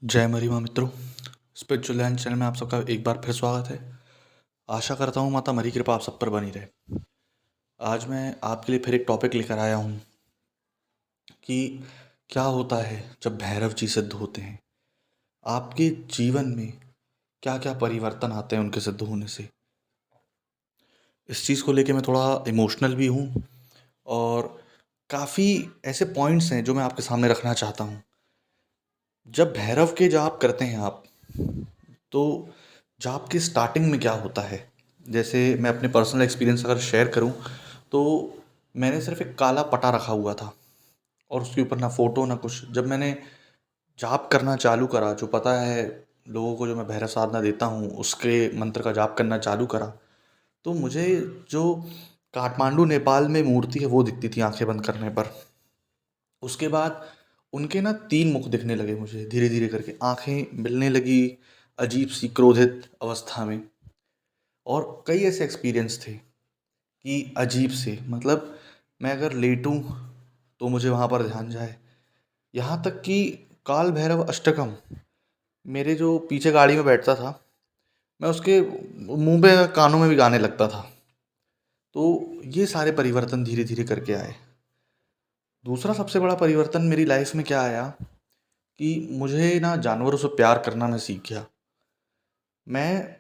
जय मरीमा मित्रों। Spiritual land channel में आप सबका एक बार फिर स्वागत है। आशा करता हूँ माता मरी कृपा आप सब पर बनी रहे। आज मैं आपके लिए फिर एक टॉपिक लेकर आया हूँ कि क्या होता है जब भैरव जी सिद्ध होते हैं। आपके जीवन में क्या क्या परिवर्तन आते हैं उनके सिद्ध होने से। इस चीज़ को लेके मैं थोड़ा इमोशनल भी हूँ और काफ़ी ऐसे पॉइंट्स हैं जो मैं आपके सामने रखना चाहता हूँ। जब भैरव के जाप करते हैं आप, तो जाप की स्टार्टिंग में क्या होता है, जैसे मैं अपने पर्सनल एक्सपीरियंस अगर शेयर करूं, तो मैंने सिर्फ एक काला पटा रखा हुआ था और उसके ऊपर ना फोटो ना कुछ। जब मैंने जाप करना चालू करा, जो पता है लोगों को जो मैं भैरव साधना देता हूँ उसके मंत्र का जाप करना चालू करा, तो मुझे जो काठमांडू नेपाल में मूर्ति है वो दिखती थी आंखें बंद करने पर। उसके बाद उनके ना 3 मुख दिखने लगे मुझे, धीरे धीरे करके आंखें मिलने लगी अजीब सी क्रोधित अवस्था में। और कई ऐसे एक्सपीरियंस थे कि अजीब से, मतलब मैं अगर लेटूं तो मुझे वहाँ पर ध्यान जाए। यहाँ तक कि काल भैरव अष्टकम, मेरे जो पीछे गाड़ी में बैठता था, मैं उसके मुंह पे कानों में भी गाने लगता था। तो ये सारे परिवर्तन धीरे धीरे करके आए। दूसरा सबसे बड़ा परिवर्तन मेरी लाइफ में क्या आया कि मुझे ना जानवरों से प्यार करना मैं सीख गया। मैं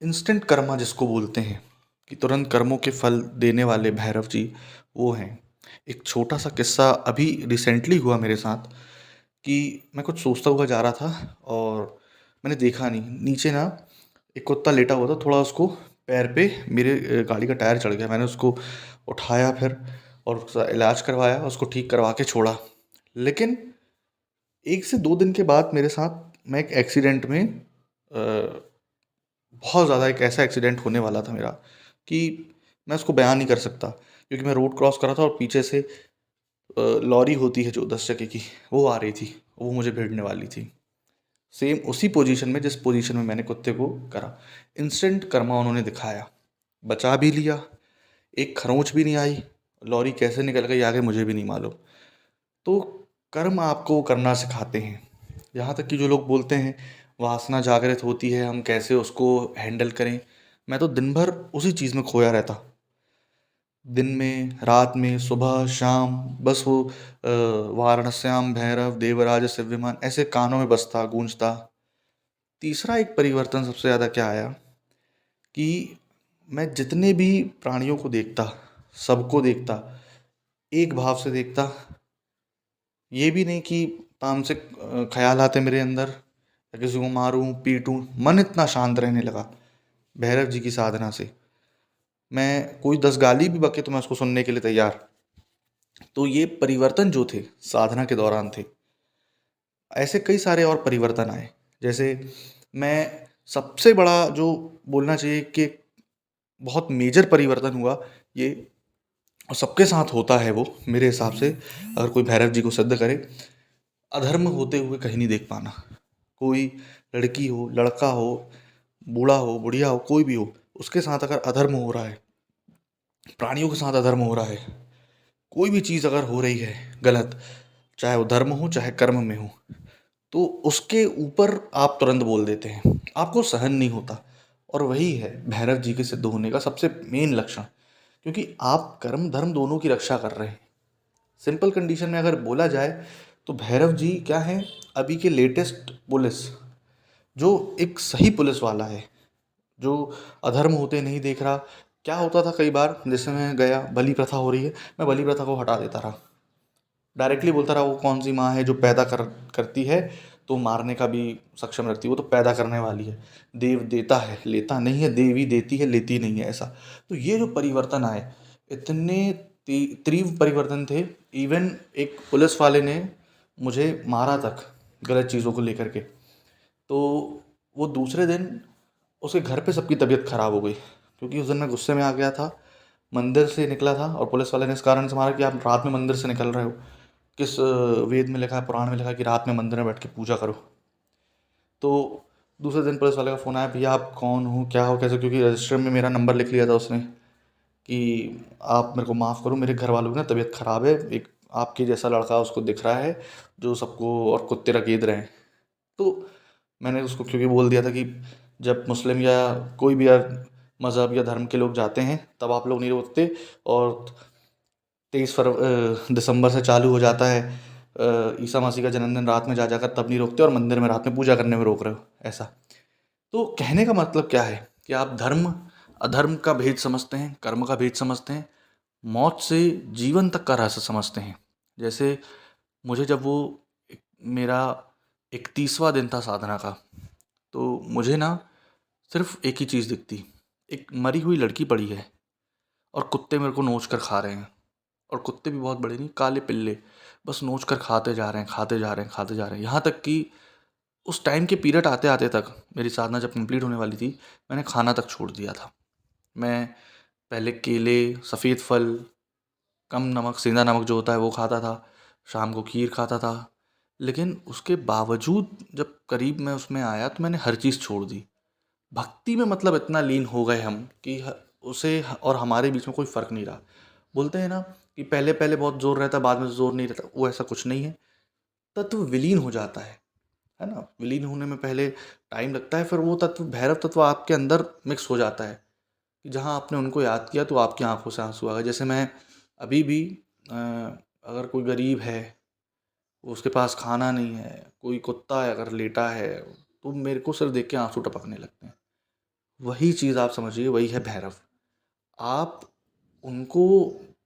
इंस्टेंट कर्मा जिसको बोलते हैं कि तुरंत कर्मों के फल देने वाले भैरव जी, वो हैं। एक छोटा सा किस्सा अभी रिसेंटली हुआ मेरे साथ कि मैं कुछ सोचता हुआ जा रहा था और मैंने देखा नहीं, नीचे ना एक कुत्ता लेटा हुआ था, थोड़ा उसको पैर पे मेरे गाड़ी का टायर चढ़ गया। मैंने उसको उठाया फिर और उसका इलाज करवाया, उसको ठीक करवा के छोड़ा। लेकिन 1 से 2 दिन के बाद मेरे साथ मैं एक एक्सीडेंट में बहुत ज़्यादा, एक ऐसा एक्सीडेंट होने वाला था मेरा कि मैं उसको बयान नहीं कर सकता। क्योंकि मैं रोड क्रॉस कर रहा था और पीछे से लॉरी होती है जो 10 चक्के की, वो आ रही थी, वो मुझे भिड़ने वाली थी। सेम उसी पोजीशन में जिस पोजीशन में मैंने कुत्ते को करा। इंस्टेंट कर्मा उन्होंने दिखाया, बचा भी लिया, एक खरोंच भी नहीं आई। लॉरी कैसे निकल गई आगे मुझे भी नहीं मालूम। तो कर्म आपको करना सिखाते हैं। यहाँ तक कि जो लोग बोलते हैं वासना जागृत होती है, हम कैसे उसको हैंडल करें, मैं तो दिन भर उसी चीज़ में खोया रहता। दिन में, रात में, सुबह शाम, बस वो वाराणस्याम भैरव देवराज सेव्यमान ऐसे कानों में बजता गूंजता। तीसरा एक परिवर्तन सबसे ज़्यादा क्या आया कि मैं जितने भी प्राणियों को देखता, सबको देखता, एक भाव से देखता। ये भी नहीं कि तामसिक ख्याल आते मेरे अंदर या किसी को मारूं पीटूं। मन इतना शांत रहने लगा भैरव जी की साधना से। मैं कोई 10 गाली भी बके तो मैं उसको सुनने के लिए तैयार। तो ये परिवर्तन जो थे साधना के दौरान थे। ऐसे कई सारे और परिवर्तन आए। जैसे मैं सबसे बड़ा जो बोलना चाहिए कि बहुत मेजर परिवर्तन हुआ ये, और सबके साथ होता है वो मेरे हिसाब से, अगर कोई भैरव जी को सिद्ध करे, अधर्म होते हुए कहीं नहीं देख पाना। कोई लड़की हो, लड़का हो, बूढ़ा हो, बुढ़िया हो, कोई भी हो, उसके साथ अगर अधर्म हो रहा है, प्राणियों के साथ अधर्म हो रहा है, कोई भी चीज़ अगर हो रही है गलत, चाहे वो धर्म हो चाहे कर्म में हो, तो उसके ऊपर आप तुरंत बोल देते हैं, आपको सहन नहीं होता। और वही है भैरव जी के सिद्ध होने का सबसे मेन लक्षण। क्योंकि आप कर्म धर्म दोनों की रक्षा कर रहे हैं। सिंपल कंडीशन में अगर बोला जाए तो भैरव जी क्या है, अभी के लेटेस्ट पुलिस, जो एक सही पुलिस वाला है, जो अधर्म होते नहीं देख रहा। क्या होता था कई बार, जैसे मैं गया, बलि प्रथा हो रही है, मैं बलि प्रथा को हटा देता रहा। डायरेक्टली बोलता रहा वो कौन सी माँ है जो पैदा करती है तो मारने का भी सक्षम रखती है, वो तो पैदा करने वाली है। देव देता है लेता नहीं है, देवी देती है लेती नहीं है, ऐसा। तो ये जो परिवर्तन आए, इतने तीव्र परिवर्तन थे। इवन एक पुलिस वाले ने मुझे मारा तक गलत चीज़ों को लेकर के। तो वो दूसरे दिन उसके घर पे सबकी तबीयत खराब हो गई, क्योंकि उस दिन मैं गुस्से में आ गया था, मंदिर से निकला था और पुलिस वाले ने इस कारण से मारा कि आप रात में मंदिर से निकल रहे हो। किस वेद में लिखा है, पुराण में लिखा है कि रात में मंदिर में बैठ के पूजा करो। तो दूसरे दिन पुलिस वाले का फ़ोन आया, भैया आप कौन हो, क्या हो, कैसे, क्योंकि रजिस्टर में मेरा नंबर लिख लिया था उसने कि आप मेरे को माफ़ करो, मेरे घर वालों की ना तबीयत ख़राब है, एक आपके जैसा लड़का उसको दिख रहा है जो सबको और कुत्ते रगेद रहे हैं। तो मैंने उसको क्योंकि बोल दिया था कि जब मुस्लिम या कोई भी मज़हब या धर्म के लोग जाते हैं तब आप लोग नहीं रोकते, और 23 दिसंबर से चालू हो जाता है ईसा मसीह का जन्मदिन रात में जा जाकर तब नहीं रोकते, और मंदिर में रात में पूजा करने में रोक रहे हो, ऐसा। तो कहने का मतलब क्या है कि आप धर्म अधर्म का भेद समझते हैं, कर्म का भेद समझते हैं, मौत से जीवन तक का रहस्य समझते हैं। जैसे मुझे जब वो मेरा 31वां दिन था साधना का, तो मुझे ना सिर्फ एक ही चीज़ दिखती, एक मरी हुई लड़की पड़ी है और कुत्ते मेरे को नोच कर खा रहे हैं, और कुत्ते भी बहुत बड़े नहीं, काले पिल्ले, बस नोच कर खाते जा रहे हैं, खाते जा रहे हैं, खाते जा रहे हैं। यहाँ तक कि उस टाइम के पीरियड आते आते तक, मेरी साधना जब कंप्लीट होने वाली थी, मैंने खाना तक छोड़ दिया था। मैं पहले केले, सफ़ेद फल, कम नमक, सेंधा नमक जो होता है वो खाता था, शाम को खीर खाता था। लेकिन उसके बावजूद जब करीब मैं उसमें आया तो मैंने हर चीज़ छोड़ दी। भक्ति में मतलब इतना लीन हो गए हम कि उसे और हमारे बीच में कोई फ़र्क नहीं रहा। बोलते हैं ना कि पहले पहले बहुत जोर रहता है, बाद में जोर नहीं रहता, वो ऐसा कुछ नहीं है। तत्व विलीन हो जाता है ना। विलीन होने में पहले टाइम लगता है, फिर वो तत्व, भैरव तत्व आपके अंदर मिक्स हो जाता है कि जहाँ आपने उनको याद किया तो आपकी आंखों से आंसू आ गए। जैसे मैं अभी भी अगर कोई गरीब है, उसके पास खाना नहीं है, कोई कुत्ता है अगर लेटा है, तो मेरे को सिर्फ देख के आंसू टपकने लगते हैं। वही चीज़ आप समझिए, वही है भैरव। आप उनको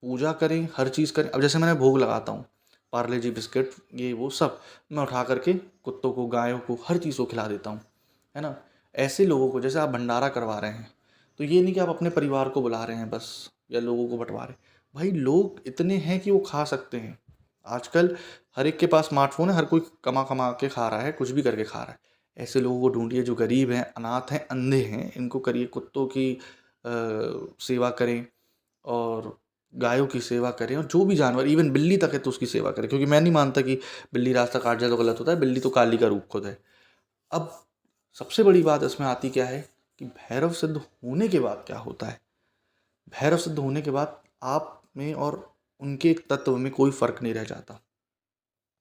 पूजा करें, हर चीज़ करें। अब जैसे मैंने भोग लगाता हूँ, पार्ले जी बिस्किट, ये वो सब मैं उठा करके कुत्तों को, गायों को, हर चीज़ को खिला देता हूँ, है ना। ऐसे लोगों को, जैसे आप भंडारा करवा रहे हैं, तो ये नहीं कि आप अपने परिवार को बुला रहे हैं बस, या लोगों को बंटवा रहे हैं। भाई लोग इतने हैं कि वो खा सकते हैं। आजकल हर एक के पास स्मार्टफोन है, हर कोई कमा कमा के खा रहा है, कुछ भी करके खा रहा है। ऐसे लोगों को ढूंढिए जो गरीब हैं, अनाथ हैं, अंधे हैं, इनको करिए, कुत्तों की सेवा करें, और गायों की सेवा करें, और जो भी जानवर, इवन बिल्ली तक है तो उसकी सेवा करें, क्योंकि मैं नहीं मानता कि बिल्ली रास्ता काट जाए तो गलत होता है। बिल्ली तो काली का रूप खुद है। अब सबसे बड़ी बात इसमें आती क्या है कि भैरव सिद्ध होने के बाद क्या होता है। भैरव सिद्ध होने के बाद आप में और उनके तत्व में कोई फर्क नहीं रह जाता।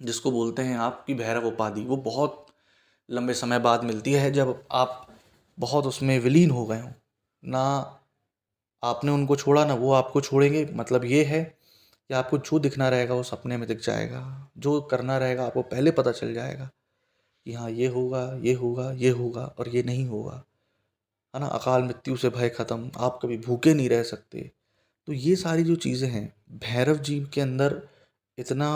जिसको बोलते हैं आप कि भैरव उपाधि, वो बहुत लंबे समय बाद मिलती है, जब आप बहुत उसमें विलीन हो गए हो ना। आपने उनको छोड़ा ना वो आपको छोड़ेंगे। मतलब ये है कि आपको जो दिखना रहेगा वो सपने में दिख जाएगा, जो करना रहेगा आपको पहले पता चल जाएगा कि हाँ ये होगा, ये होगा, ये होगा, और ये नहीं होगा, है ना। अकाल मृत्यु से भय खत्म, आप कभी भूखे नहीं रह सकते। तो ये सारी जो चीज़ें हैं, भैरव जी के अंदर इतना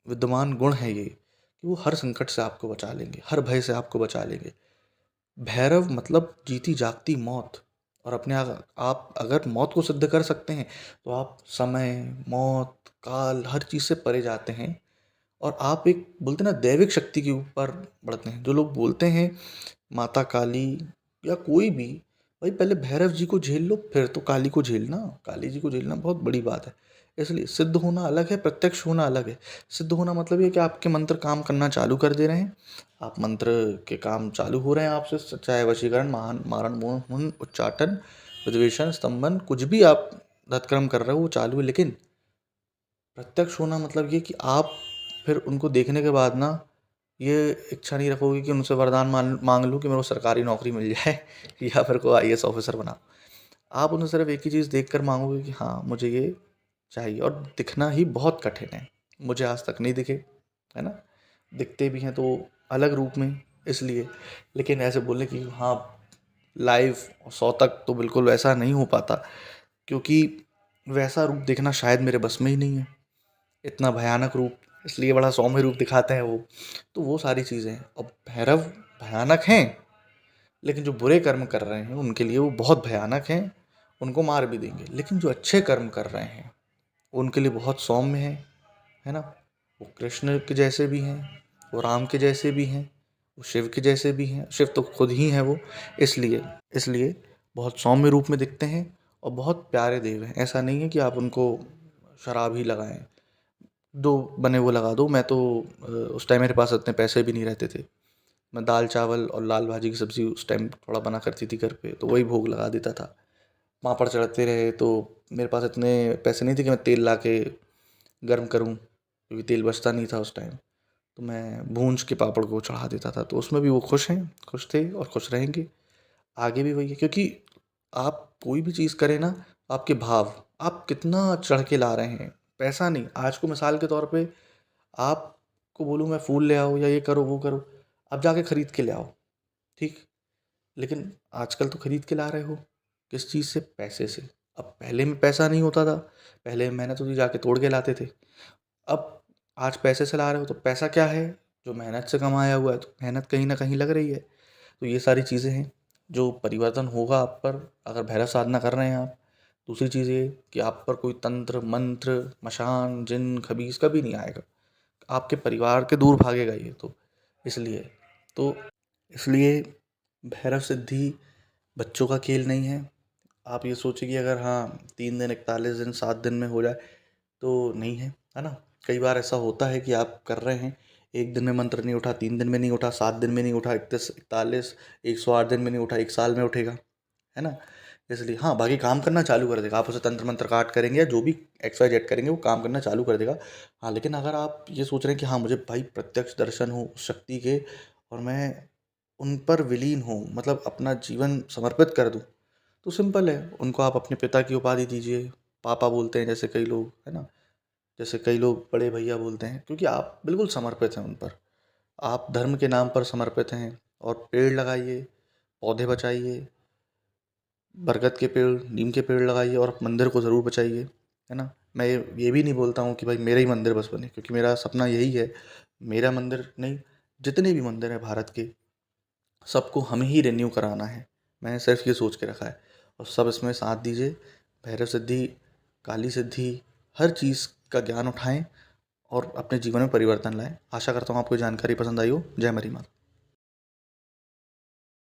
विद्यमान गुण है ये, कि वो हर संकट से आपको बचा लेंगे, हर भय से आपको बचा लेंगे। भैरव मतलब जीती जागती मौत। और अपने आप अगर मौत को सिद्ध कर सकते हैं, तो आप समय, मौत, काल, हर चीज़ से परे जाते हैं, और आप एक, बोलते हैं ना, दैविक शक्ति के ऊपर बढ़ते हैं। जो लोग बोलते हैं माता काली या कोई भी, भाई पहले भैरव जी को झेल लो, फिर तो काली को झेलना। काली जी को झेलना बहुत बड़ी बात है। इसलिए सिद्ध होना अलग है, प्रत्यक्ष होना अलग है। सिद्ध होना मतलब ये कि आपके मंत्र काम करना चालू कर दे रहे हैं, आप मंत्र के काम चालू हो रहे हैं आपसे, चाहे वशीकरण, महान मारण, मोहन, उच्चाटन, विद्वेषण, स्तंभन, कुछ भी आप धतकर्म कर रहे हो वो चालू है। लेकिन प्रत्यक्ष होना मतलब ये कि आप फिर उनको देखने के बाद ना ये इच्छा नहीं रखोगे कि उनसे वरदान मांग लूँ कि मेरे को सरकारी नौकरी मिल जाए या फिर को आईएएस ऑफिसर बना। आप उन्हें सिर्फ एक ही चीज़ देख कर मांगोगे कि हाँ मुझे ये चाहिए, और दिखना ही बहुत कठिन है। मुझे आज तक नहीं दिखे, है ना। दिखते भी हैं तो अलग रूप में, इसलिए। लेकिन ऐसे बोलने की हाँ लाइव 100 तक तो बिल्कुल वैसा नहीं हो पाता, क्योंकि वैसा रूप देखना शायद मेरे बस में ही नहीं है, इतना भयानक रूप। इसलिए बड़ा सौम्य रूप दिखाते हैं वो। तो वो सारी चीज़ें हैं। अब भैरव भयानक हैं, लेकिन जो बुरे कर्म कर रहे हैं उनके लिए वो बहुत भयानक हैं, उनको मार भी देंगे। लेकिन जो अच्छे कर्म कर रहे हैं उनके लिए बहुत सौम्य है ना। वो कृष्ण के जैसे भी हैं, वो राम के जैसे भी हैं, वो शिव के जैसे भी हैं। शिव तो खुद ही हैं वो। इसलिए इसलिए बहुत सौम्य रूप में दिखते हैं, और बहुत प्यारे देव हैं। ऐसा नहीं है कि आप उनको शराब ही लगाएं, दो बने वो लगा दो। मैं तो उस टाइम मेरे पास इतने पैसे भी नहीं रहते थे। मैं दाल चावल और लाल भाजी की सब्ज़ी उस टाइम थोड़ा बना करती थी घर पे, तो वही भोग लगा देता था। पापड़ चढ़ते रहे, तो मेरे पास इतने पैसे नहीं थे कि मैं तेल ला के गर्म करूँ, क्योंकि तेल बचता नहीं था उस टाइम। तो मैं भूंज के पापड़ को चढ़ा देता था, तो उसमें भी वो खुश हैं, खुश थे और खुश रहेंगे। आगे भी वही है, क्योंकि आप कोई भी चीज़ करें ना, आपके भाव, आप कितना चढ़ के ला रहे हैं, पैसा नहीं। आज को मिसाल के तौर पे आपको बोलूँ मैं फूल ले आओ या ये करो वो करो, आप जाके खरीद के ले आओ, ठीक। लेकिन आजकल तो खरीद के ला रहे हो, किस चीज़ से? पैसे से। अब पहले में पैसा नहीं होता था, पहले मेहनत होती, जाके तोड़ के लाते थे। अब आज पैसे से ला रहे हो, तो पैसा क्या है? जो मेहनत से कमाया हुआ है, तो मेहनत कहीं ना कहीं लग रही है। तो ये सारी चीज़ें हैं जो परिवर्तन होगा आप पर, अगर भैरव साधना कर रहे हैं आप। दूसरी चीज़ ये कि आप पर कोई तंत्र मंत्र मशान जिन खबीस कभी नहीं आएगा, आपके परिवार के दूर भागेगा ये तो। इसलिए तो इसलिए भैरव सिद्धि बच्चों का खेल नहीं है। आप ये सोचिए कि अगर हाँ 3 दिन 41 दिन 7 दिन में हो जाए, तो नहीं है, है ना। कई बार ऐसा होता है कि आप कर रहे हैं, 1 दिन में मंत्र नहीं उठा, 3 दिन में नहीं उठा, 7 दिन में नहीं उठा, 31 41 108 दिन में नहीं उठा, 1 साल में उठेगा, है ना। इसलिए हाँ, बाकी काम करना चालू कर देगा, आप उसे तंत्र मंत्र काट करेंगे या जो भी XYZ करेंगे, वो काम करना चालू कर देगा। हाँ, लेकिन अगर आप ये सोच रहे हैं कि हाँ मुझे भाई प्रत्यक्ष दर्शन हो उस शक्ति के, और मैं उन पर विलीन हूँ, मतलब अपना जीवन समर्पित कर दूँ, तो सिंपल है, उनको आप अपने पिता की उपाधि दीजिए। पापा बोलते हैं जैसे कई लोग, है ना, जैसे कई लोग बड़े भैया बोलते हैं, क्योंकि आप बिल्कुल समर्पित हैं उन पर। आप धर्म के नाम पर समर्पित हैं, और पेड़ लगाइए, पौधे बचाइए, बरगद के पेड़, नीम के पेड़ लगाइए, और मंदिर को ज़रूर बचाइए, है ना। मैं ये भी नहीं बोलता हूँ कि भाई मेरा ही मंदिर बस बने, क्योंकि मेरा सपना यही है, मेरा मंदिर नहीं, जितने भी मंदिर हैं भारत के, सबको हमें ही रिन्यू कराना है। मैंने सिर्फ ये सोच के रखा है, और सब इसमें साथ दीजिए। भैरव सिद्धि, काली सिद्धि, हर चीज़ का ज्ञान उठाएं और अपने जीवन में परिवर्तन लाएं। आशा करता हूँ आपको जानकारी पसंद आई हो। जय मरी माता।